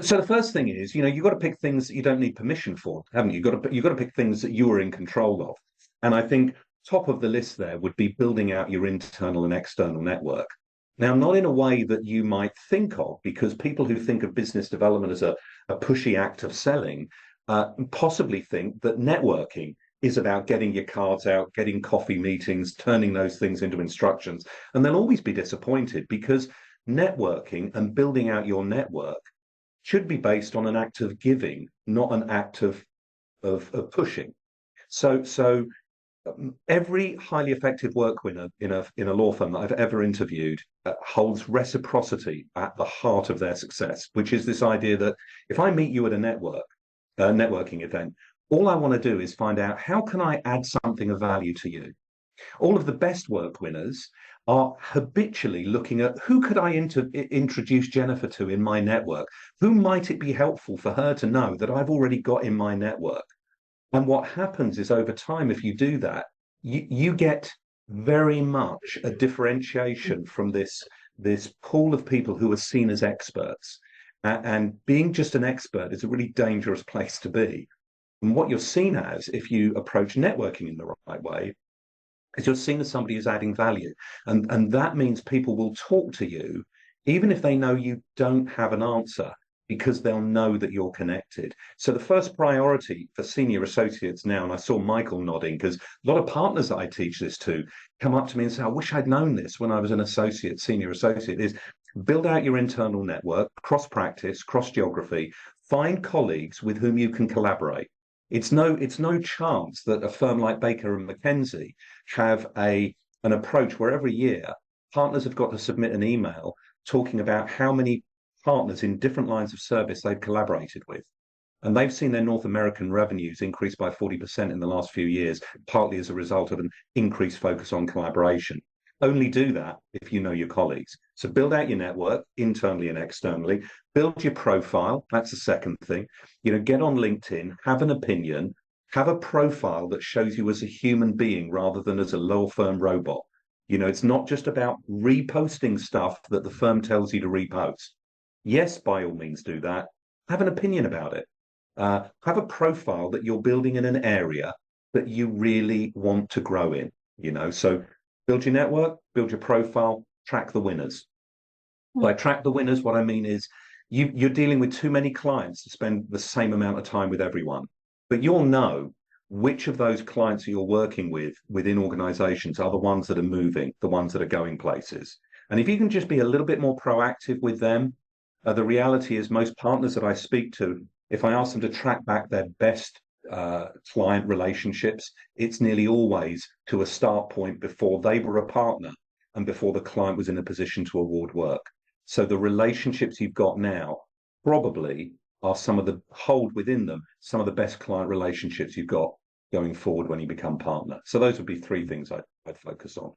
So the first thing is, you've got to pick things that you don't need permission for, haven't you? You've got to pick things that you are in control of. And I think top of the list there would be building out your internal and external network. Now, not in a way that you might think of, because people who think of business development as a pushy act of selling possibly think that networking is about getting your cards out, getting coffee meetings, turning those things into instructions. And they'll always be disappointed because networking and building out your network should be based on an act of giving, not an act of pushing. So every highly effective work winner in a law firm that I've ever interviewed holds reciprocity at the heart of their success, which is this idea that if I meet you at a networking event, all I want to do is find out how can I add something of value to you. All of the best work winners are habitually looking at who could I introduce Jennifer to in my network? Who might it be helpful for her to know that I've already got in my network? And what happens is over time, if you do that, you get very much a differentiation from this pool of people who are seen as experts. And being just an expert is a really dangerous place to be. And what you're seen as, if you approach networking in the right way, is you're seen as somebody who's adding value. And that means people will talk to you, even if they know you don't have an answer, because they'll know that you're connected. So the first priority for senior associates now, and I saw Michael nodding, because a lot of partners that I teach this to come up to me and say, I wish I'd known this when I was an associate, senior associate, is build out your internal network, cross practice, cross geography, find colleagues with whom you can collaborate. It's no chance that a firm like Baker and McKenzie have an approach where every year partners have got to submit an email talking about how many partners in different lines of service they've collaborated with. And they've seen their North American revenues increase by 40% in the last few years, partly as a result of an increased focus on collaboration. Only do that if you know your colleagues. So build out your network internally and externally, build your profile. That's the second thing. Get on LinkedIn, have an opinion, have a profile that shows you as a human being rather than as a law firm robot. It's not just about reposting stuff that the firm tells you to repost. Yes, by all means do that. Have an opinion about it. Have a profile that you're building in an area that you really want to grow in. So build your network, build your profile, track the winners. By track the winners, what I mean is you're dealing with too many clients to spend the same amount of time with everyone. But you'll know which of those clients that you're working with within organizations are the ones that are moving, the ones that are going places. And if you can just be a little bit more proactive with them, the reality is most partners that I speak to, if I ask them to track back their best client relationships, it's nearly always to a start point before they were a partner and before the client was in a position to award work. So the relationships you've got now probably are hold within them some of the best client relationships you've got going forward when you become partner. So those would be three things I'd focus on.